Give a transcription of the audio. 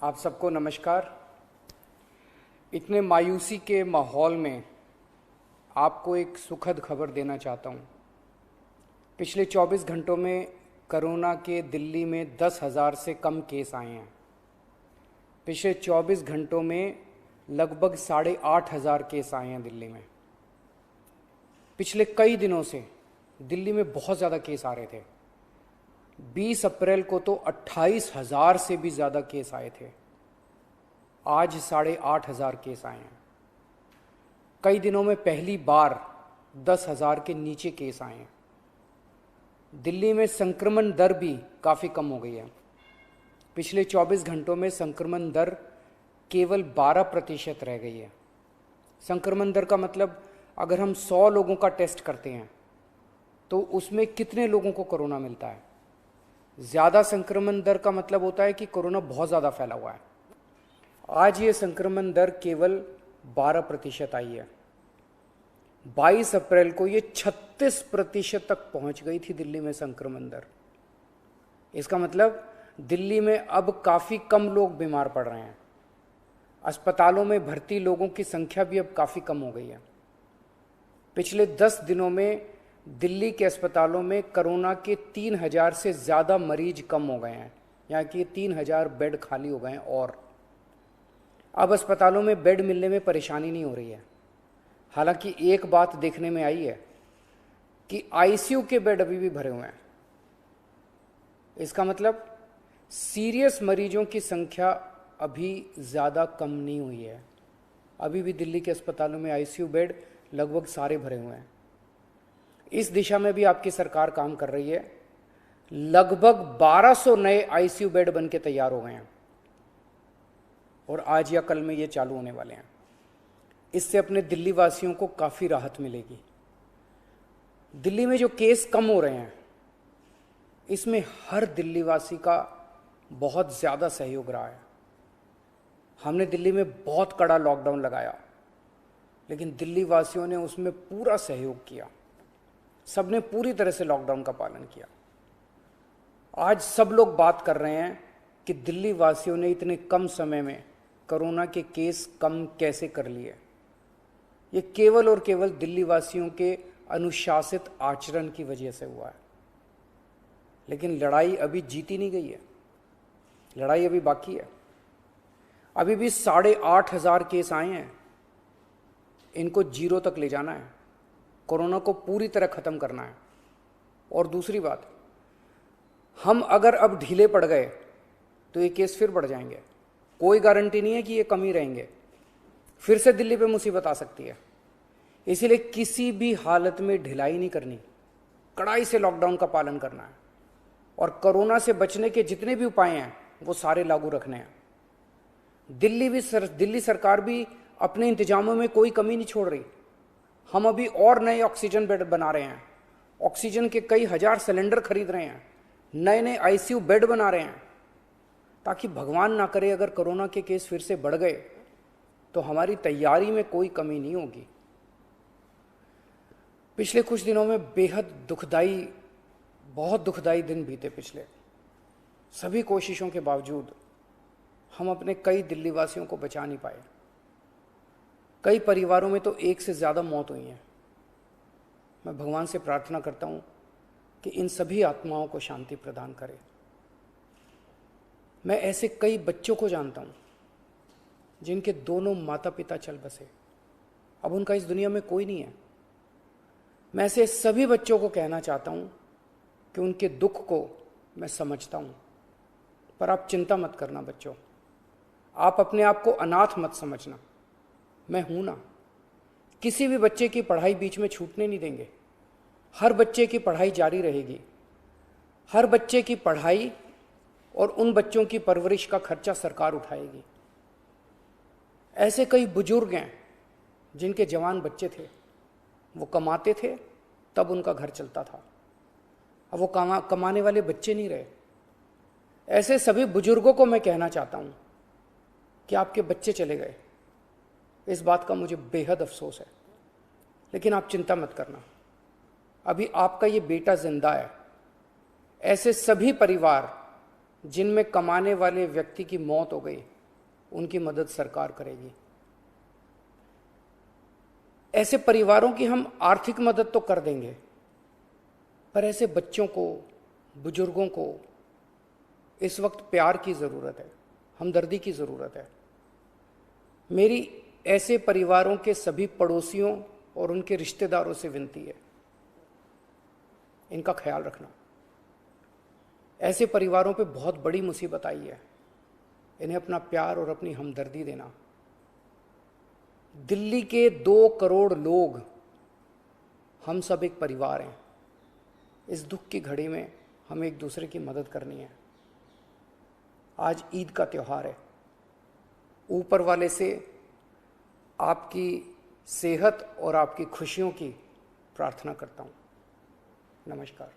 आप सबको नमस्कार। इतने मायूसी के माहौल में आपको एक सुखद खबर देना चाहता हूँ। पिछले 24 घंटों में कोरोना के दिल्ली में 10,000 से कम केस आए हैं। पिछले 24 घंटों में लगभग 8,500 केस आए हैं दिल्ली में। पिछले कई दिनों से दिल्ली में बहुत ज़्यादा केस आ रहे थे। 20 अप्रैल को तो 28,000 से भी ज़्यादा केस आए थे। आज 8,500 केस आए हैं। कई दिनों में पहली बार 10,000 के नीचे केस आए हैं। दिल्ली में संक्रमण दर भी काफ़ी कम हो गई है। पिछले 24 घंटों में संक्रमण दर केवल 12% रह गई है। संक्रमण दर का मतलब अगर हम 100 लोगों का टेस्ट करते हैं तो उसमें कितने लोगों को कोरोना मिलता है। ज़्यादा संक्रमण दर का मतलब होता है कि कोरोना बहुत ज़्यादा फैला हुआ है। आज ये संक्रमण दर केवल 12% आई है। 22 अप्रैल को ये 36% तक पहुंच गई थी दिल्ली में संक्रमण दर। इसका मतलब दिल्ली में अब काफ़ी कम लोग बीमार पड़ रहे हैं। अस्पतालों में भर्ती लोगों की संख्या भी अब काफ़ी कम हो गई है। पिछले 10 दिनों में दिल्ली के अस्पतालों में कोरोना के 3,000 से ज़्यादा मरीज कम हो गए हैं, यहाँ कि 3,000 बेड खाली हो गए हैं। और अब अस्पतालों में बेड मिलने में परेशानी नहीं हो रही है। हालांकि एक बात देखने में आई है कि आईसीयू के बेड अभी भी भरे हुए हैं। इसका मतलब सीरियस मरीजों की संख्या अभी ज़्यादा कम नहीं हुई है। अभी भी दिल्ली के अस्पतालों में आईसीयू बेड लगभग सारे भरे हुए हैं। इस दिशा में भी आपकी सरकार काम कर रही है। लगभग 1200 नए आईसीयू बेड बन के तैयार हो गए हैं और आज या कल में ये चालू होने वाले हैं। इससे अपने दिल्ली वासियों को काफ़ी राहत मिलेगी। दिल्ली में जो केस कम हो रहे हैं इसमें हर दिल्ली वासी का बहुत ज़्यादा सहयोग रहा है। हमने दिल्ली में बहुत कड़ा लॉकडाउन लगाया, लेकिन दिल्ली वासियों ने उसमें पूरा सहयोग किया। सबने पूरी तरह से लॉकडाउन का पालन किया। आज सब लोग बात कर रहे हैं कि दिल्ली वासियों ने इतने कम समय में कोरोना के केस कम कैसे कर लिए। ये केवल और केवल दिल्ली वासियों के अनुशासित आचरण की वजह से हुआ है। लेकिन लड़ाई अभी जीती नहीं गई है। लड़ाई अभी बाकी है। अभी भी 8,500 केस आए हैं। इनको 0 तक ले जाना है। कोरोना को पूरी तरह ख़त्म करना है। और दूसरी बात, हम अगर अब ढीले पड़ गए तो ये केस फिर बढ़ जाएंगे। कोई गारंटी नहीं है कि ये कम ही रहेंगे। फिर से दिल्ली पे मुसीबत आ सकती है। इसीलिए किसी भी हालत में ढिलाई नहीं करनी, कड़ाई से लॉकडाउन का पालन करना है और कोरोना से बचने के जितने भी उपाय हैं वो सारे लागू रखने हैं। दिल्ली सरकार भी अपने इंतजामों में कोई कमी नहीं छोड़ रही। हम अभी और नए ऑक्सीजन बेड बना रहे हैं। ऑक्सीजन के कई हजार सिलेंडर खरीद रहे हैं। नए नए आईसीयू बेड बना रहे हैं, ताकि भगवान ना करे अगर कोरोना के केस फिर से बढ़ गए तो हमारी तैयारी में कोई कमी नहीं होगी। पिछले कुछ दिनों में बेहद दुखदाई, बहुत दुखदाई दिन बीते। पिछले सभी कोशिशों के बावजूद हम अपने कई दिल्ली वासियों को बचा नहीं पाए। कई परिवारों में तो 1 से ज़्यादा मौत हुई हैं। मैं भगवान से प्रार्थना करता हूँ कि इन सभी आत्माओं को शांति प्रदान करे। मैं ऐसे कई बच्चों को जानता हूँ जिनके दोनों माता पिता चल बसे। अब उनका इस दुनिया में कोई नहीं है। मैं ऐसे सभी बच्चों को कहना चाहता हूँ कि उनके दुख को मैं समझता हूँ, पर आप चिंता मत करना बच्चों। आप अपने आप को अनाथ मत समझना। मैं हूं ना। किसी भी बच्चे की पढ़ाई बीच में छूटने नहीं देंगे। हर बच्चे की पढ़ाई जारी रहेगी। हर बच्चे की पढ़ाई और उन बच्चों की परवरिश का खर्चा सरकार उठाएगी। ऐसे कई बुजुर्ग हैं जिनके जवान बच्चे थे, वो कमाते थे तब उनका घर चलता था। अब वो कमाने वाले बच्चे नहीं रहे। ऐसे सभी बुजुर्गों को मैं कहना चाहता हूं कि आपके बच्चे चले गए। इस बात का मुझे बेहद अफसोस है, लेकिन आप चिंता मत करना। अभी आपका ये बेटा जिंदा है। ऐसे सभी परिवार जिनमें कमाने वाले व्यक्ति की मौत हो गई, उनकी मदद सरकार करेगी। ऐसे परिवारों की हम आर्थिक मदद तो कर देंगे, पर ऐसे बच्चों को, बुजुर्गों को इस वक्त प्यार की ज़रूरत है, हमदर्दी की ज़रूरत है। मेरी ऐसे परिवारों के सभी पड़ोसियों और उनके रिश्तेदारों से विनती है, इनका ख्याल रखना। ऐसे परिवारों पे बहुत बड़ी मुसीबत आई है, इन्हें अपना प्यार और अपनी हमदर्दी देना। दिल्ली के 2 करोड़ लोग, हम सब एक परिवार हैं। इस दुख की घड़ी में हमें एक दूसरे की मदद करनी है। आज ईद का त्यौहार है। ऊपर वाले से आपकी सेहत और आपकी खुशियों की प्रार्थना करता हूँ। नमस्कार।